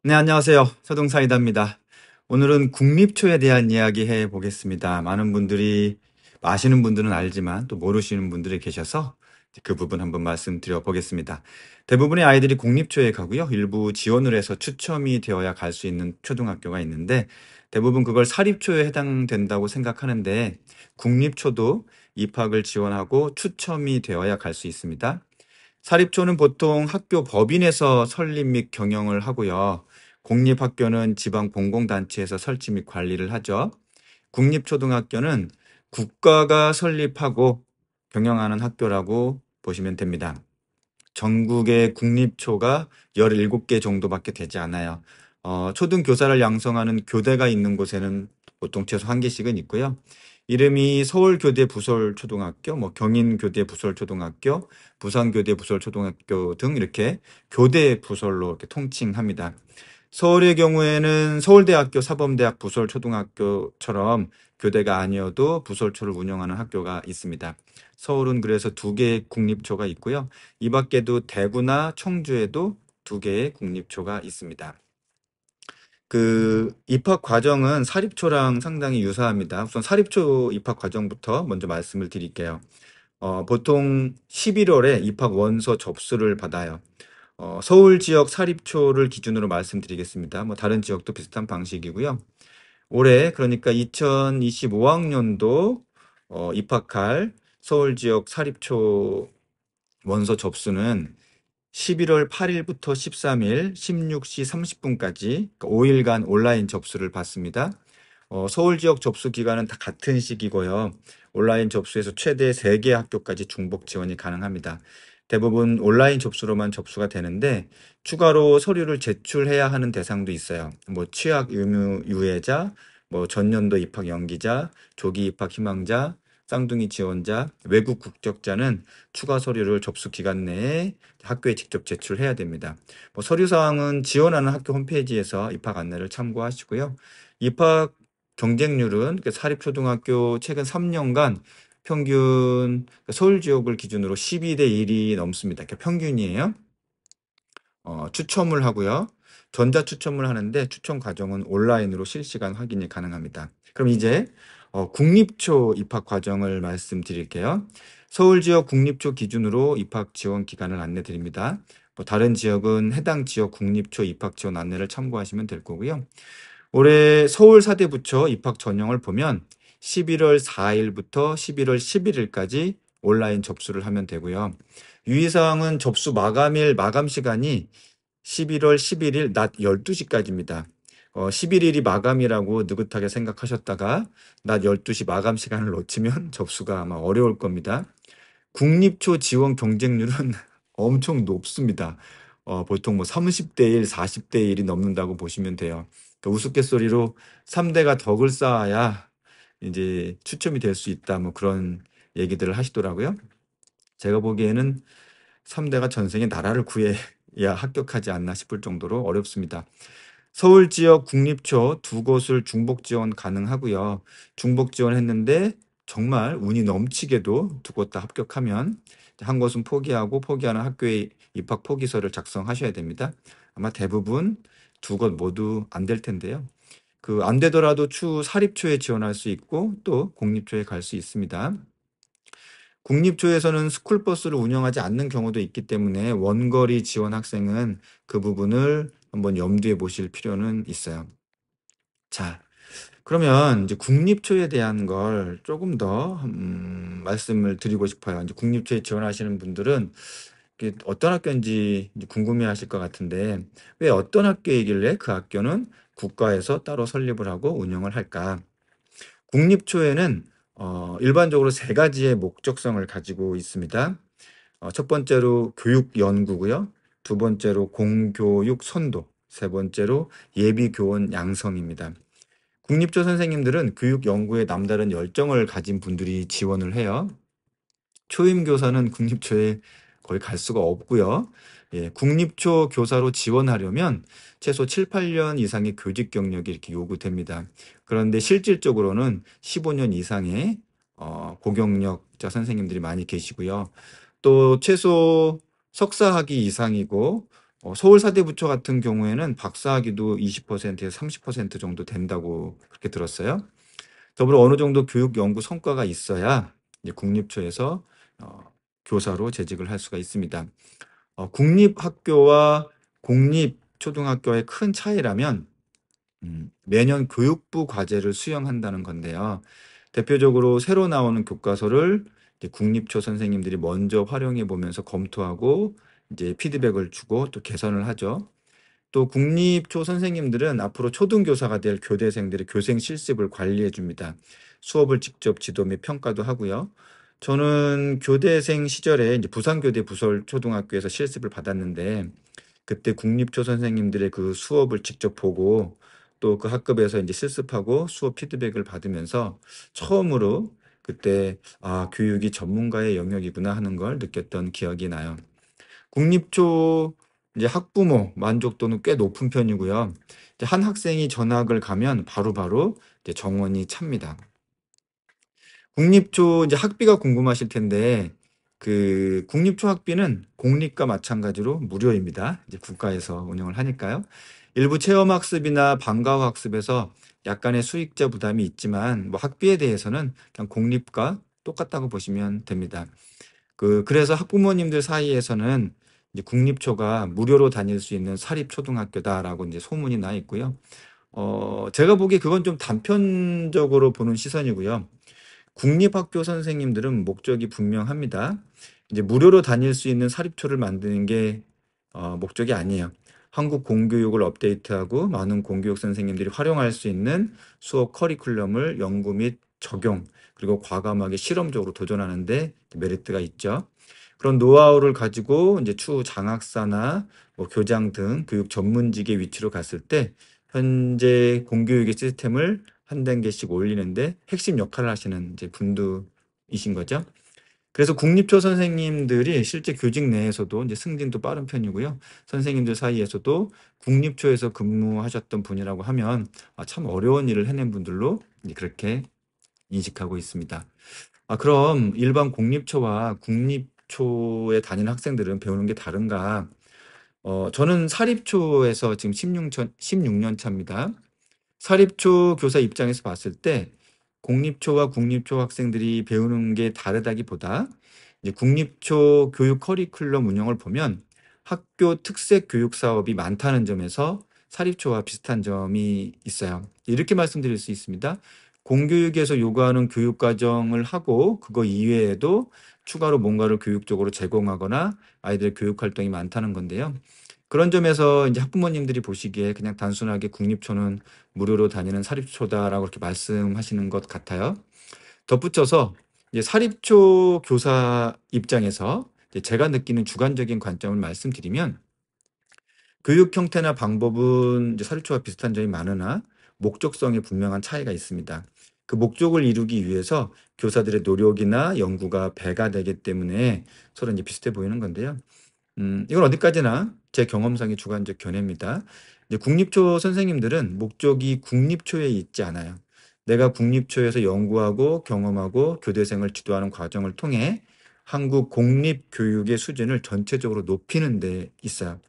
네, 안녕하세요. 서동사이다입니다. 오늘은 국립초에 대한 이야기 해 보겠습니다. 많은 분들이, 아시는 분들은 알지만 또 모르시는 분들이 계셔서 그 부분 한번 말씀드려 보겠습니다. 대부분의 아이들이 국립초에 가고요. 일부 지원을 해서 추첨이 되어야 갈 수 있는 초등학교가 있는데 대부분 그걸 사립초에 해당된다고 생각하는데 국립초도 입학을 지원하고 추첨이 되어야 갈 수 있습니다. 사립초는 보통 학교 법인에서 설립 및 경영을 하고요. 공립학교는 지방 공공단체에서 설치 및 관리를 하죠. 국립초등학교는 국가가 설립하고 경영하는 학교라고 보시면 됩니다. 전국의 국립초가 17개 정도밖에 되지 않아요. 초등교사를 양성하는 교대가 있는 곳에는 보통 최소 한 개씩은 있고요. 이름이 서울교대 부설초등학교, 경인교대 부설초등학교, 부산교대 부설초등학교 등 이렇게 교대 부설로 이렇게 통칭합니다. 서울의 경우에는 서울대학교 사범대학 부설초등학교처럼 교대가 아니어도 부설초를 운영하는 학교가 있습니다. 서울은 그래서 두 개의 국립초가 있고요. 이 밖에도 대구나 청주에도 두 개의 국립초가 있습니다. 그 입학 과정은 사립초랑 상당히 유사합니다. 우선 사립초 입학 과정부터 먼저 말씀을 드릴게요. 보통 11월에 입학 원서 접수를 받아요. 서울 지역 사립초를 기준으로 말씀드리겠습니다. 다른 지역도 비슷한 방식이고요. 올해 그러니까 2025학년도 입학할 서울 지역 사립초 원서 접수는 11월 8일부터 13일 16시 30분까지 5일간 온라인 접수를 받습니다. 서울 지역 접수 기간은 다 같은 시기고요. 온라인 접수에서 최대 3개 학교까지 중복 지원이 가능합니다. 대부분 온라인 접수로만 접수가 되는데 추가로 서류를 제출해야 하는 대상도 있어요. 취약 의무 유예자, 전년도 입학 연기자, 조기 입학 희망자, 쌍둥이 지원자, 외국 국적자는 추가 서류를 접수 기간 내에 학교에 직접 제출해야 됩니다. 서류 사항은 지원하는 학교 홈페이지에서 입학 안내를 참고하시고요. 입학 경쟁률은 사립초등학교 최근 3년간 평균 서울 지역을 기준으로 12대 1이 넘습니다. 평균이에요. 추첨을 하고요. 전자 추첨을 하는데 추첨 과정은 온라인으로 실시간 확인이 가능합니다. 그럼 이제 국립초 입학 과정을 말씀드릴게요. 서울 지역 국립초 기준으로 입학 지원 기간을 안내 드립니다. 다른 지역은 해당 지역 국립초 입학 지원 안내를 참고하시면 될 거고요. 올해 서울 사대부처 입학 전형을 보면 11월 4일부터 11월 11일까지 온라인 접수를 하면 되고요. 유의사항은 접수 마감일 마감 시간이 11월 11일 낮 12시까지입니다. 11일이 마감이라고 느긋하게 생각하셨다가 낮 12시 마감 시간을 놓치면 접수가 아마 어려울 겁니다. 국립초 지원 경쟁률은 엄청 높습니다. 보통 30대 1, 40대 1이 넘는다고 보시면 돼요. 그러니까 우스갯소리로 3대가 덕을 쌓아야 이제 추첨이 될 수 있다. 그런 얘기들을 하시더라고요. 제가 보기에는 3대가 전생에 나라를 구해야 합격하지 않나 싶을 정도로 어렵습니다. 서울 지역 국립초 두 곳을 중복 지원 가능하고요. 중복 지원했는데 정말 운이 넘치게도 두 곳 다 합격하면 한 곳은 포기하고 포기하는 학교의 입학 포기서를 작성하셔야 됩니다. 아마 대부분 두 곳 모두 안 될 텐데요. 안 되더라도 추후 사립초에 지원할 수 있고 또 공립초에 갈 수 있습니다. 국립초에서는 스쿨버스를 운영하지 않는 경우도 있기 때문에 원거리 지원 학생은 그 부분을 한번 염두에 보실 필요는 있어요. 자, 그러면 이제 국립초에 대한 걸 조금 더 말씀을 드리고 싶어요. 이제 국립초에 지원하시는 분들은 이게 어떤 학교인지 이제 궁금해하실 것 같은데 왜 어떤 학교이길래 그 학교는 국가에서 따로 설립을 하고 운영을 할까? 국립초에는 일반적으로 세 가지의 목적성을 가지고 있습니다. 첫 번째로 교육 연구고요. 두 번째로 공교육 선도, 세 번째로 예비 교원 양성입니다. 국립초 선생님들은 교육 연구에 남다른 열정을 가진 분들이 지원을 해요. 초임 교사는 국립초에 거의 갈 수가 없고요. 예, 국립초 교사로 지원하려면 최소 7, 8년 이상의 교직 경력이 이렇게 요구됩니다. 그런데 실질적으로는 15년 이상의 고경력자 선생님들이 많이 계시고요. 또 최소 석사학위 이상이고 서울 사대부초 같은 경우에는 박사학위도 20%에서 30% 정도 된다고 그렇게 들었어요. 더불어 어느 정도 교육 연구 성과가 있어야 이제 국립초에서 교사로 재직을 할 수가 있습니다. 국립학교와 공립초등학교의 큰 차이라면 매년 교육부 과제를 수행한다는 건데요. 대표적으로 새로 나오는 교과서를 이제 국립초 선생님들이 먼저 활용해 보면서 검토하고 이제 피드백을 주고 또 개선을 하죠. 또 국립초 선생님들은 앞으로 초등교사가 될 교대생들의 교생 실습을 관리해 줍니다. 수업을 직접 지도 및 평가도 하고요. 저는 교대생 시절에 이제 부산교대 부설초등학교에서 실습을 받았는데 그때 국립초 선생님들의 그 수업을 직접 보고 또 그 학급에서 이제 실습하고 수업 피드백을 받으면서 처음으로 그때 교육이 전문가의 영역이구나 하는 걸 느꼈던 기억이 나요. 국립초 이제 학부모 만족도는 꽤 높은 편이고요. 이제 한 학생이 전학을 가면 바로바로 이제 정원이 찹니다. 국립초 이제 학비가 궁금하실 텐데 그 국립초 학비는 공립과 마찬가지로 무료입니다. 이제 국가에서 운영을 하니까요. 일부 체험학습이나 방과후 학습에서 약간의 수익자 부담이 있지만 뭐 학비에 대해서는 그냥 공립과 똑같다고 보시면 됩니다. 그래서 학부모님들 사이에서는 이제 국립초가 무료로 다닐 수 있는 사립초등학교다라고 이제 소문이 나 있고요. 제가 보기에 그건 좀 단편적으로 보는 시선이고요. 국립학교 선생님들은 목적이 분명합니다. 이제 무료로 다닐 수 있는 사립초를 만드는 게 목적이 아니에요. 한국 공교육을 업데이트하고 많은 공교육 선생님들이 활용할 수 있는 수업 커리큘럼을 연구 및 적용, 그리고 과감하게 실험적으로 도전하는데 메리트가 있죠. 그런 노하우를 가지고 이제 추후 장학사나 뭐 교장 등 교육 전문직의 위치로 갔을 때 현재 공교육의 시스템을 한 단계씩 올리는데 핵심 역할을 하시는 이제 분들이신 거죠. 그래서 국립초 선생님들이 실제 교직 내에서도 이제 승진도 빠른 편이고요. 선생님들 사이에서도 국립초에서 근무하셨던 분이라고 하면 참 어려운 일을 해낸 분들로 이제 그렇게 인식하고 있습니다. 그럼 일반 공립초와 국립초에 다니는 학생들은 배우는 게 다른가? 저는 사립초에서 지금 16년 차입니다. 사립초 교사 입장에서 봤을 때 공립초와 국립초 학생들이 배우는 게 다르다기보다 이제 국립초 교육 커리큘럼 운영을 보면 학교 특색 교육 사업이 많다는 점에서 사립초와 비슷한 점이 있어요. 이렇게 말씀드릴 수 있습니다. 공교육에서 요구하는 교육 과정을 하고 그거 이외에도 추가로 뭔가를 교육적으로 제공하거나 아이들의 교육 활동이 많다는 건데요. 그런 점에서 이제 학부모님들이 보시기에 그냥 단순하게 국립초는 무료로 다니는 사립초다라고 이렇게 말씀하시는 것 같아요. 덧붙여서 이제 사립초 교사 입장에서 이제 제가 느끼는 주관적인 관점을 말씀드리면 교육 형태나 방법은 이제 사립초와 비슷한 점이 많으나 목적성에 분명한 차이가 있습니다. 그 목적을 이루기 위해서 교사들의 노력이나 연구가 배가 되기 때문에 서로 이제 비슷해 보이는 건데요. 이건 어디까지나 제 경험상의 주관적 견해입니다. 이제 국립초 선생님들은 목적이 국립초에 있지 않아요. 내가 국립초에서 연구하고 경험하고 교대생을 지도하는 과정을 통해 한국 공립교육의 수준을 전체적으로 높이는 데 있어요.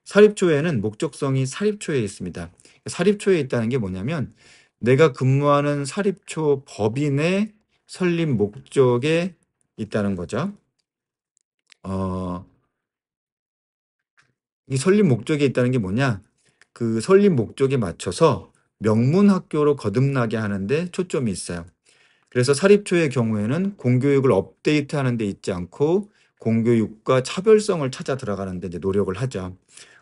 사립초에는 목적성이 사립초에 있습니다. 사립초에 있다는 게 뭐냐면 내가 근무하는 사립초 법인의 설립 목적에 있다는 거죠. 어, 이 설립 목적에 있다는 게 뭐냐? 그 설립 목적에 맞춰서 명문 학교로 거듭나게 하는데 초점이 있어요. 그래서 사립초의 경우에는 공교육을 업데이트하는 데 있지 않고 공교육과 차별성을 찾아 들어가는 데 이제 노력을 하죠.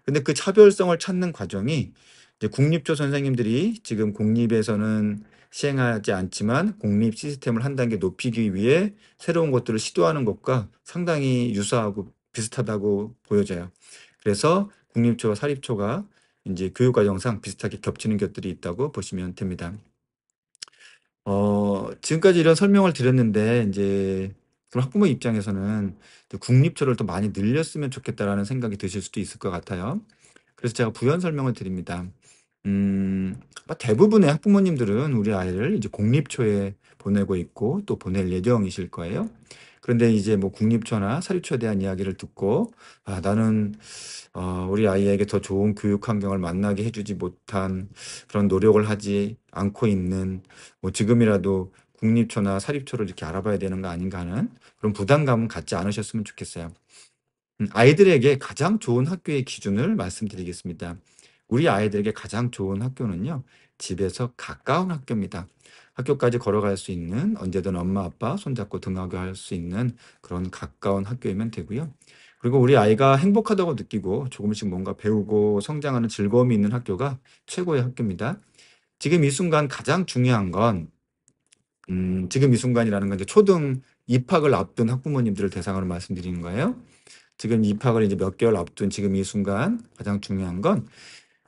근데 그 차별성을 찾는 과정이 이제 국립초 선생님들이 지금 공립에서는 시행하지 않지만 공립 시스템을 한 단계 높이기 위해 새로운 것들을 시도하는 것과 상당히 유사하고 비슷하다고 보여져요. 그래서 국립초와 사립초가 이제 교육 과정상 비슷하게 겹치는 것들이 있다고 보시면 됩니다. 지금까지 이런 설명을 드렸는데 이제 그럼 학부모 입장에서는 국립초를 더 많이 늘렸으면 좋겠다라는 생각이 드실 수도 있을 것 같아요. 그래서 제가 부연 설명을 드립니다. 대부분의 학부모님들은 우리 아이를 이제 공립초에 보내고 있고 또 보낼 예정이실 거예요. 그런데 이제 뭐 국립초나 사립초에 대한 이야기를 듣고, 나는 우리 아이에게 더 좋은 교육 환경을 만나게 해주지 못한 그런 노력을 하지 않고 있는, 뭐 지금이라도 국립초나 사립초를 이렇게 알아봐야 되는 거 아닌가 하는 그런 부담감은 갖지 않으셨으면 좋겠어요. 아이들에게 가장 좋은 학교의 기준을 말씀드리겠습니다. 우리 아이들에게 가장 좋은 학교는요, 집에서 가까운 학교입니다. 학교까지 걸어갈 수 있는, 언제든 엄마, 아빠 손잡고 등하교할 수 있는 그런 가까운 학교이면 되고요. 그리고 우리 아이가 행복하다고 느끼고 조금씩 뭔가 배우고 성장하는 즐거움이 있는 학교가 최고의 학교입니다. 지금 이 순간 가장 중요한 건, 지금 이 순간이라는 건 이제 초등 입학을 앞둔 학부모님들을 대상으로 말씀드리는 거예요. 지금 입학을 이제 몇 개월 앞둔 지금 이 순간 가장 중요한 건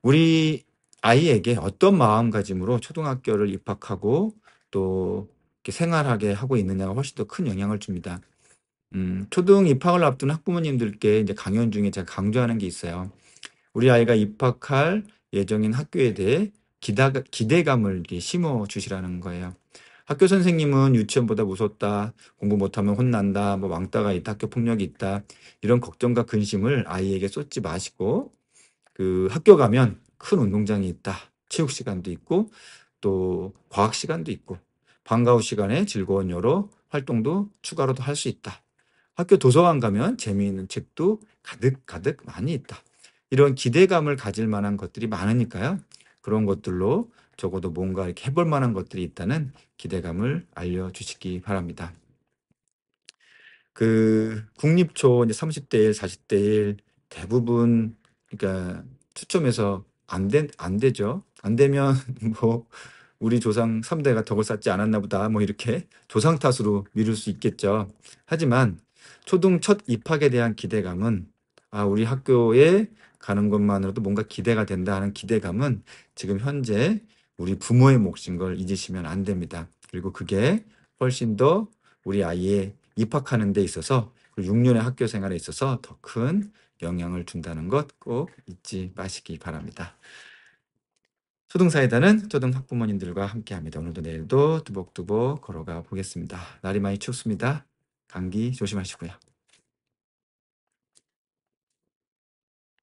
우리 아이에게 어떤 마음가짐으로 초등학교를 입학하고 또 이렇게 생활하게 하고 있느냐가 훨씬 더 큰 영향을 줍니다. 초등 입학을 앞둔 학부모님들께 이제 강연 중에 제가 강조하는 게 있어요. 우리 아이가 입학할 예정인 학교에 대해 기대감을 이렇게 심어 주시라는 거예요. 학교 선생님은 유치원보다 무섭다, 공부 못하면 혼난다, 뭐 왕따가 있다, 학교 폭력이 있다, 이런 걱정과 근심을 아이에게 쏟지 마시고, 그 학교 가면 큰 운동장이 있다, 체육 시간도 있고, 또 과학 시간도 있고, 방과 후 시간에 즐거운 여러 활동도 추가로도 할 수 있다. 학교 도서관 가면 재미있는 책도 가득가득 많이 있다. 이런 기대감을 가질 만한 것들이 많으니까요. 그런 것들로 적어도 뭔가 이렇게 해볼 만한 것들이 있다는 기대감을 알려주시기 바랍니다. 국립초 이제 30대 1, 40대 1 대부분, 그러니까 추첨해서 안 되죠. 안 되면 뭐 우리 조상 3대가 덕을 쌓지 않았나 보다, 뭐 이렇게 조상 탓으로 미룰 수 있겠죠. 하지만 초등 첫 입학에 대한 기대감은, 우리 학교에 가는 것만으로도 뭔가 기대가 된다 하는 기대감은 지금 현재 우리 부모의 몫인 걸 잊으시면 안 됩니다. 그리고 그게 훨씬 더 우리 아이의 입학하는 데 있어서, 그리고 6년의 학교 생활에 있어서 더 큰 영향을 준다는 것 꼭 잊지 마시기 바랍니다. 초등사이다는 초등 학부모님들과 함께합니다. 오늘도 내일도 뚜벅뚜벅 걸어가 보겠습니다. 날이 많이 춥습니다. 감기 조심하시고요.